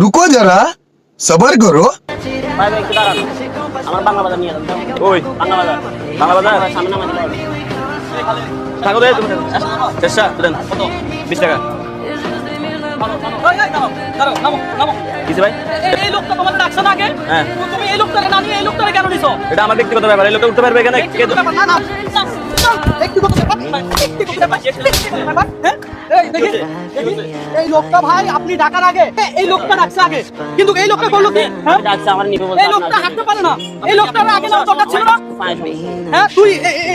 रुको जरा सबर करो। ভাই ভাই একটু দাঁড়ান, আমার বাংলা বাজার নিয়ে যান। ওই বাংলা বাজার সামনে নামাজ পড়বে। টাকা দেয় তুমি চেষ্টা দেন কত? 20 টাকা কিসে ভাই? এই লোকটা তোমার ডাকছে না আগে? হ্যাঁ। তুমি এই লোকটাকে না নিয়ে এই লোকটাকে কেন নিছো? এটা আমার ব্যক্তিগত ব্যাপার, এই লোকটা উঠতে পারবে এখানে কে? না না ব্যক্তিগত ব্যাপার, ব্যক্তিগত ব্যাপার, হ্যাঁ? এই দেখি, এই লোকটা ভাই আপনি ডাকার আগে এই লোকটা ডাকছে আগে, কিন্তু এই লোকটা বললো কি? হ্যাঁ? ডাকছে আমার নিবে বলতে এই লোকটা হাঁটতে পারে না, এই লোকটা আগে না দরকার ছিল না? আপনার হ্যাঁ তুই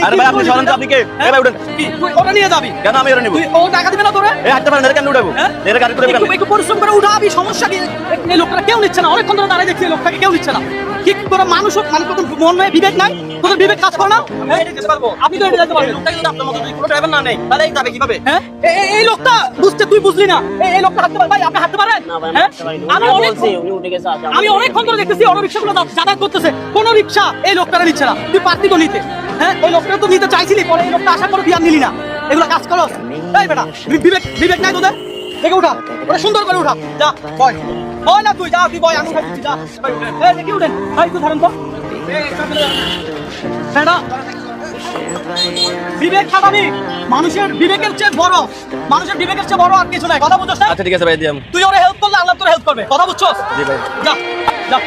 আরে ভাই আপনি সরেন তো, আপনি কে? এই ভাই উঠেন। কি তুই ওটা নিয়ে যাবি? কেন আমি এটা নিব? তুই ও টাকা দিবে না তোরে? এই হাঁটতে পারেন, এর কেন উঠাবো? হ্যাঁ? এর গাড়ি করে কেন? একটু পরিশ্রম করে উঠাবি, সমস্যা কি? এই লোকটা কেউ নিচ্ছে না, অনেকক্ষণ ধরে দাঁড়ায় দেখছি এই লোকটাকে কেউ নিচ্ছে না। কি করে মানুষ মানে তোর মন নয়, বিবেক নাই? তোদের বিবেক কাজ করে না? আপনি তো এটা যেতে পারবেন, আপনার মতো যদি কোনো ড্রাইভার না নেই তাহলে এই যাবে কিভাবে? হ্যাঁ? এই লোকটা বুঝতে তুই বুঝলি না, এই লোকটা হাঁটতে পারে? ভাই আপনি হাঁটতে পারেন? না ভাই হ্যাঁ? আমি আমি বলছি উনি উঠে গেছে আছে আমি অনেকক্ষণ ধরে দেখতেছি অটো রিক্সাগুলো যাতায়াত করতেছে, কোন রিক্সা এই লোকটারা নিচ্ছে না। তুই পারতি তো নিতে, হ্যাঁ? ওই লোকটা তো নিতে চাইছিলি, পরে এই লোকটা আসার পরে বিয়ার নিলি না। এগুলো কাজ করো এই বেটা, বিবেক বিবেক নাই তোদের? দেখে উঠা, ওটা সুন্দর করে উঠা, যা বয় বয় না তুই, যা তুই বয়, আমি খাইছি, যা এই দেখি উঠেন ভাই, তুই ধরেন তো বেটা। বিবেক খাটাবি, মানুষের বিবেকের চেয়ে বড়, মানুষের বিবেকের চেয়ে বড় আর কিছু নাই, কথা বুঝছস না? আচ্ছা ঠিক আছে ভাই দিয়াম। তুই ওরে হেল্প করলে আল্লাহ তোরে হেল্প করবে, কথা বুঝছস? জি ভাই। যা যা